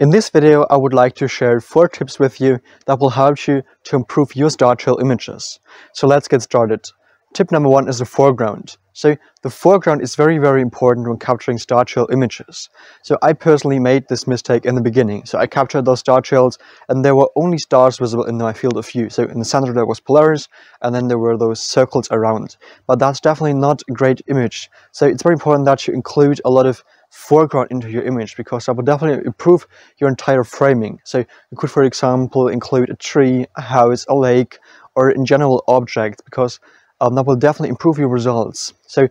In this video, I would like to share 4 tips with you that will help you to improve your Startrail images. So let's get started. Tip number 1 is the foreground. So the foreground is very important when capturing Startrail images. So I personally made this mistake in the beginning. So I captured those Startrails and there were only stars visible in my field of view. So in the center there was Polaris and then there were those circles around. But that's definitely not a great image. So it's very important that you include a lot of foreground into your image, because that will definitely improve your entire framing. So you could, for example, include a tree, a house, a lake, or in general objects, because that will definitely improve your results. So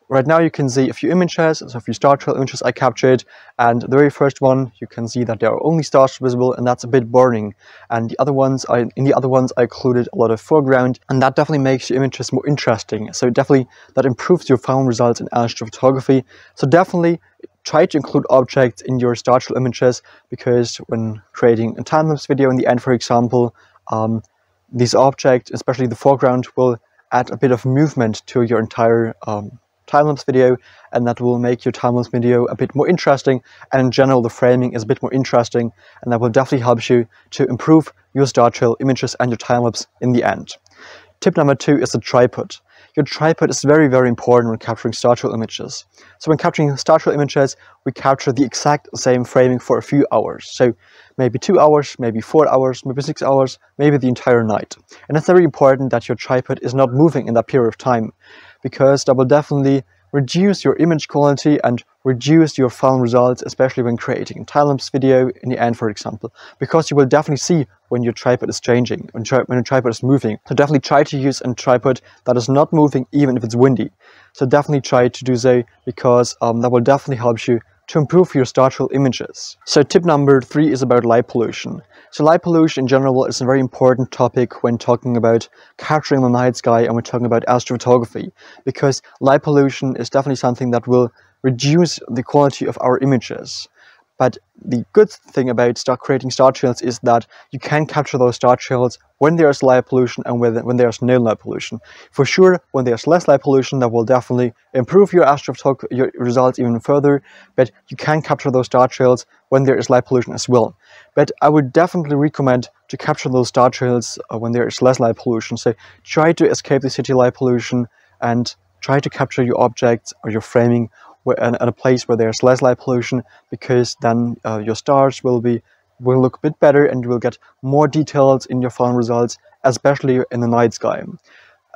right now you can see a few images, so a few Startrail images I captured, and the very first one you can see that there are only stars visible, and that's a bit boring. And the other ones, I included a lot of foreground, and that definitely makes your images more interesting. So definitely that improves your final results in astrophotography. So definitely try to include objects in your Startrail images, because when creating a time-lapse video in the end, for example, these objects, especially the foreground, will add a bit of movement to your entire time-lapse video, and that will make your time-lapse video a bit more interesting, and in general the framing is a bit more interesting, and that will definitely help you to improve your Startrail images and your time-lapse in the end. Tip number 2 is the tripod. Your tripod is very important when capturing Startrail images. So when capturing Startrail images, we capture the exact same framing for a few hours. So maybe 2 hours, maybe 4 hours, maybe 6 hours, maybe the entire night. And it's very important that your tripod is not moving in that period of time, because that will definitely reduce your image quality and reduce your final results, especially when creating a time-lapse video in the end, for example, because you will definitely see when your tripod is changing, when your tripod is moving. So definitely try to use a tripod that is not moving even if it's windy. So definitely try to do so, because that will definitely help you to improve your Startrail images. So tip number 3 is about light pollution. So light pollution in general is a very important topic when talking about capturing the night sky and when talking about astrophotography, because light pollution is definitely something that will reduce the quality of our images. But the good thing about creating Startrails is that you can capture those Startrails when there's light pollution and when there's no light pollution. For sure, when there's less light pollution, that will definitely improve your your results even further. But you can capture those Startrails when there is light pollution as well. But I would definitely recommend to capture those Startrails when there is less light pollution. So try to escape the city light pollution and try to capture your objects or your framing at a place where there's less light pollution, because then your stars will look a bit better and you will get more details in your final results, especially in the night sky.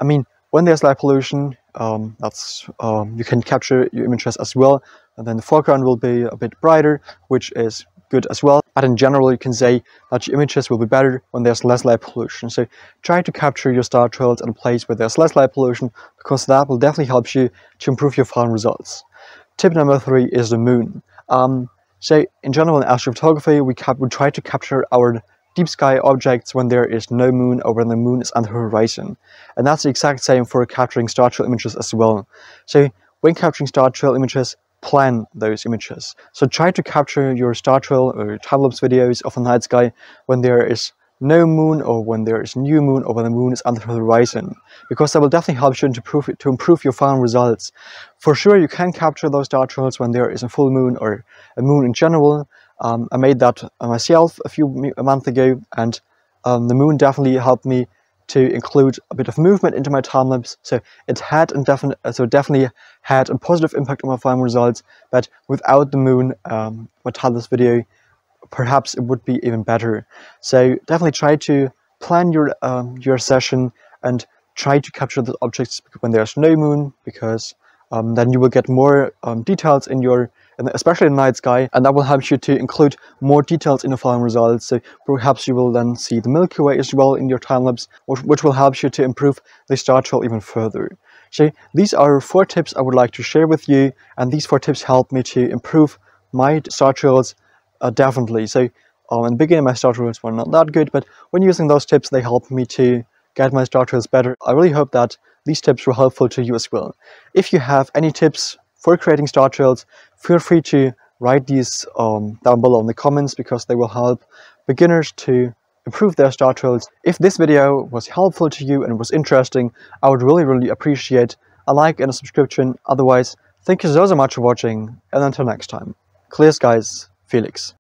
I mean, when there's light pollution, you can capture your images as well, and then the foreground will be a bit brighter, which is good as well. But in general, you can say that your images will be better when there's less light pollution. So try to capture your Startrails in a place where there's less light pollution, because that will definitely help you to improve your final results. Tip number 3 is the moon. So in general in astrophotography, we try to capture our deep sky objects when there is no moon or when the moon is on the horizon. And that's the exact same for capturing Startrail images as well. So when capturing Startrail images, plan those images. So try to capture your Startrail or time-lapse videos of the night sky when there is no moon, or when there is new moon, or when the moon is on the horizon, because that will definitely help you to improve your final results. For sure, you can capture those Startrails when there is a full moon or a moon in general. I made that myself a month ago, and the moon definitely helped me to include a bit of movement into my time-lapse. So it definitely had a positive impact on my final results. But without the moon, my time-lapse video, perhaps it would be even better. So definitely try to plan your session and try to capture the objects when there's no moon, because then you will get more details especially in the night sky, and that will help you to include more details in the final results. So perhaps you will then see the Milky Way as well in your time-lapse, which will help you to improve the Startrail even further. So these are 4 tips I would like to share with you, and these 4 tips help me to improve my Startrails definitely. So in the beginning, my Startrails were not that good, but when using those tips, they helped me to get my Startrails better. I really hope that these tips were helpful to you as well. If you have any tips for creating Startrails, feel free to write these down below in the comments, because they will help beginners to improve their Startrails. If this video was helpful to you and was interesting, I would really appreciate a like and a subscription. Otherwise, thank you so much for watching, and until next time. Clear skies, Felix.